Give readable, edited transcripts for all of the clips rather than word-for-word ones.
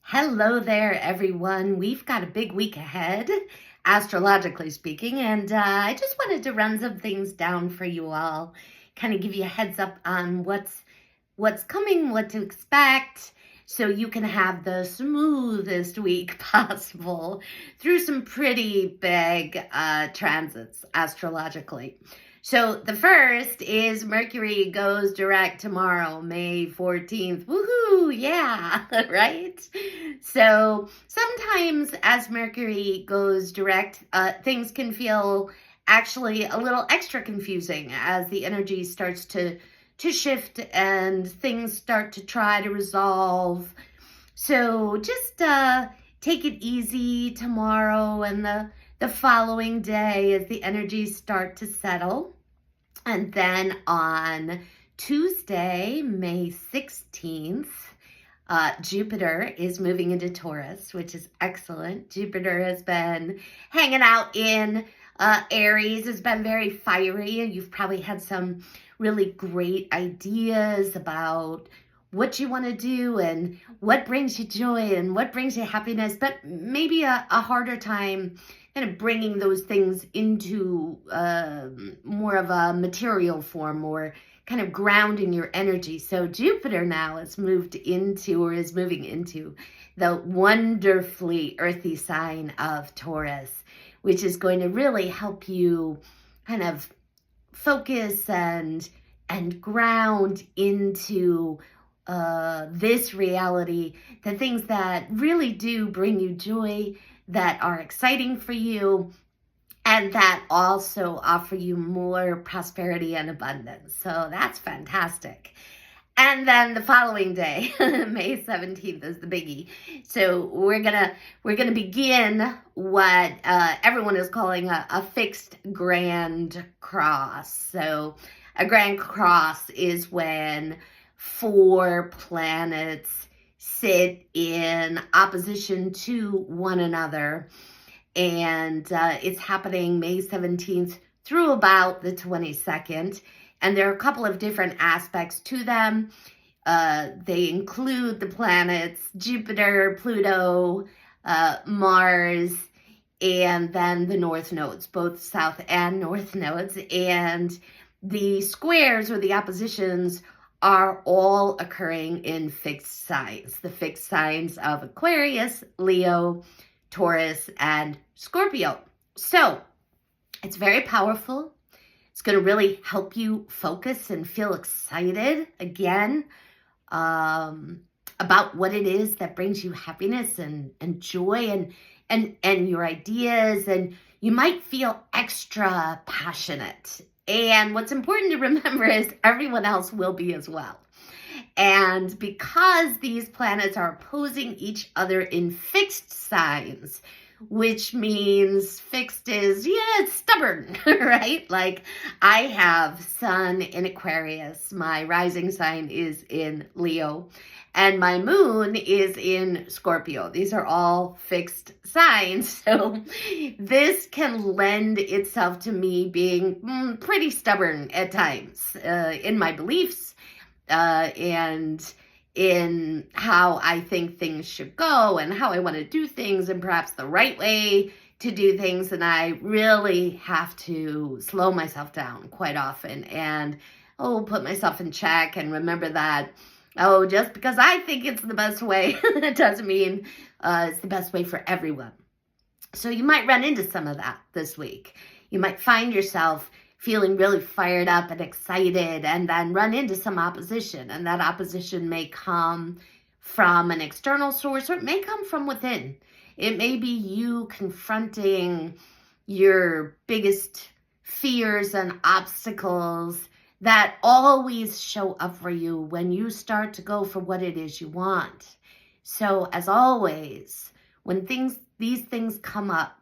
Hello there, everyone. We've got a big week ahead, astrologically speaking, and I just wanted to run some things down for you all, kind of give you a heads up on what's coming, what to expect, so you can have the smoothest week possible through some pretty big transits astrologically. So the first is Mercury goes direct tomorrow, May 14th. Woohoo! Yeah, right? So sometimes as Mercury goes direct, things can feel actually a little extra confusing as the energy starts to shift and things start to try to resolve. So just take it easy tomorrow and the following day as the energies start to settle. And then on Tuesday, May 16th, Jupiter is moving into Taurus, which is excellent. Jupiter has been hanging out in Aries, has been very fiery, and you've probably had some really great ideas about what you want to do and what brings you joy and what brings you happiness, but maybe a harder time kind of bringing those things into more of a material form or kind of grounding your energy. So Jupiter now has moved into or is moving into the wonderfully earthy sign of Taurus, which is going to really help you kind of focus and ground into this reality, the things that really do bring you joy, that are exciting for you, and that also offer you more prosperity and abundance. So that's fantastic. And then the following day, May 17th is the biggie. So we're gonna begin what everyone is calling a fixed grand cross. So a grand cross is when 4 planets sit in opposition to one another, and it's happening May 17th through about the 22nd, and there are a couple of different aspects to them. They include the planets Jupiter, Pluto, Mars, and then the north nodes, both south and north nodes, and the squares or the oppositions are all occurring in fixed signs, the fixed signs of Aquarius, Leo, Taurus, and Scorpio. So it's very powerful. It's going to really help you focus and feel excited again about what it is that brings you happiness and joy and your ideas. And you might feel extra passionate. And what's important to remember is everyone else will be as well. And because these planets are opposing each other in fixed signs, which means fixed is, it's stubborn, right? Like I have Sun in Aquarius, my rising sign is in Leo, and my moon is in Scorpio. These are all fixed signs. So this can lend itself to me being pretty stubborn at times in my beliefs and in how I think things should go and how I want to do things and perhaps the right way to do things. And I really have to slow myself down quite often and put myself in check and remember that just because I think it's the best way, it doesn't mean it's the best way for everyone. So you might run into some of that this week. You might find yourself feeling really fired up and excited and then run into some opposition. And that opposition may come from an external source or it may come from within. It may be you confronting your biggest fears and obstacles that always show up for you when you start to go for what it is you want. So as always, when these things come up,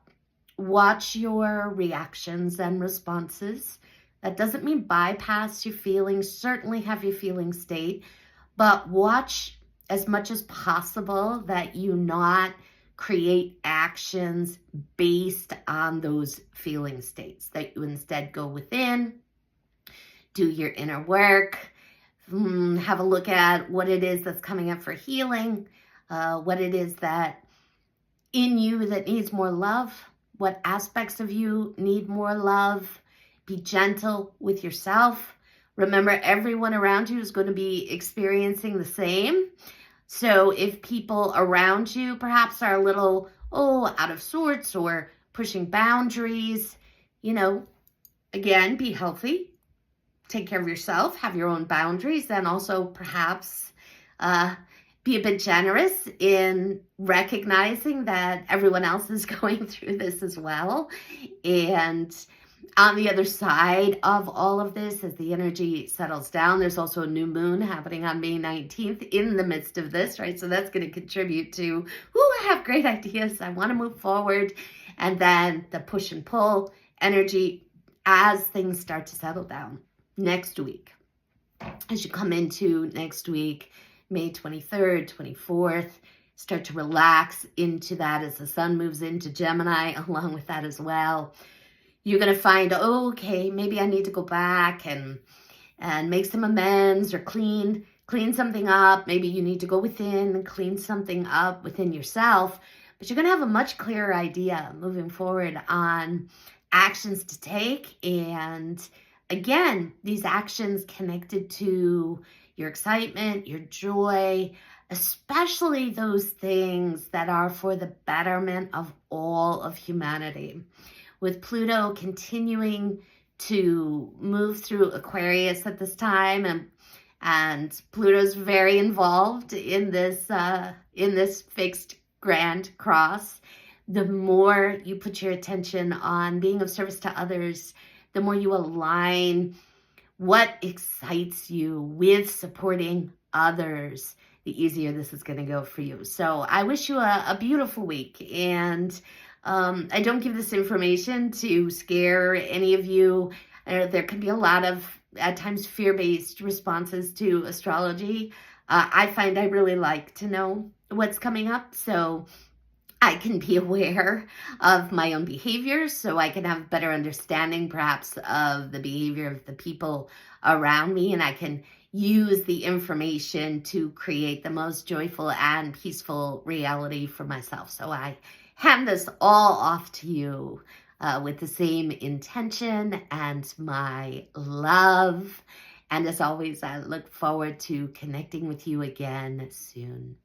watch your reactions and responses. That doesn't mean bypass your feelings, certainly have your feeling state, but watch as much as possible that you not create actions based on those feeling states, that you instead go within, do your inner work, have a look at what it is that's coming up for healing, what it is that in you that needs more love, what aspects of you need more love. Be gentle with yourself. Remember, everyone around you is going to be experiencing the same. So if people around you perhaps are a little, out of sorts or pushing boundaries, again, be healthy. Take care of yourself, have your own boundaries, and also perhaps be a bit generous in recognizing that everyone else is going through this as well. And on the other side of all of this, as the energy settles down, there's also a new moon happening on May 19th in the midst of this, right? So that's going to contribute to, I have great ideas. I want to move forward. And then the push and pull energy as things start to settle down next week. As you come into next week, May 23rd, 24th, start to relax into that as the sun moves into Gemini along with that as well. You're going to find, okay, maybe I need to go back and make some amends or clean something up. Maybe you need to go within and clean something up within yourself. But you're going to have a much clearer idea moving forward on actions to take. And again, these actions connected to your excitement, your joy, especially those things that are for the betterment of all of humanity. With Pluto continuing to move through Aquarius at this time, and Pluto's very involved in this fixed grand cross, the more you put your attention on being of service to others, the more you align what excites you with supporting others, the easier this is going to go for you. So I wish you a beautiful week. And I don't give this information to scare any of you. There can be a lot of, at times, fear-based responses to astrology. I find I really like to know what's coming up, so I can be aware of my own behaviors, so I can have better understanding perhaps of the behavior of the people around me, and I can use the information to create the most joyful and peaceful reality for myself. So I hand this all off to you with the same intention and my love. And as always, I look forward to connecting with you again soon.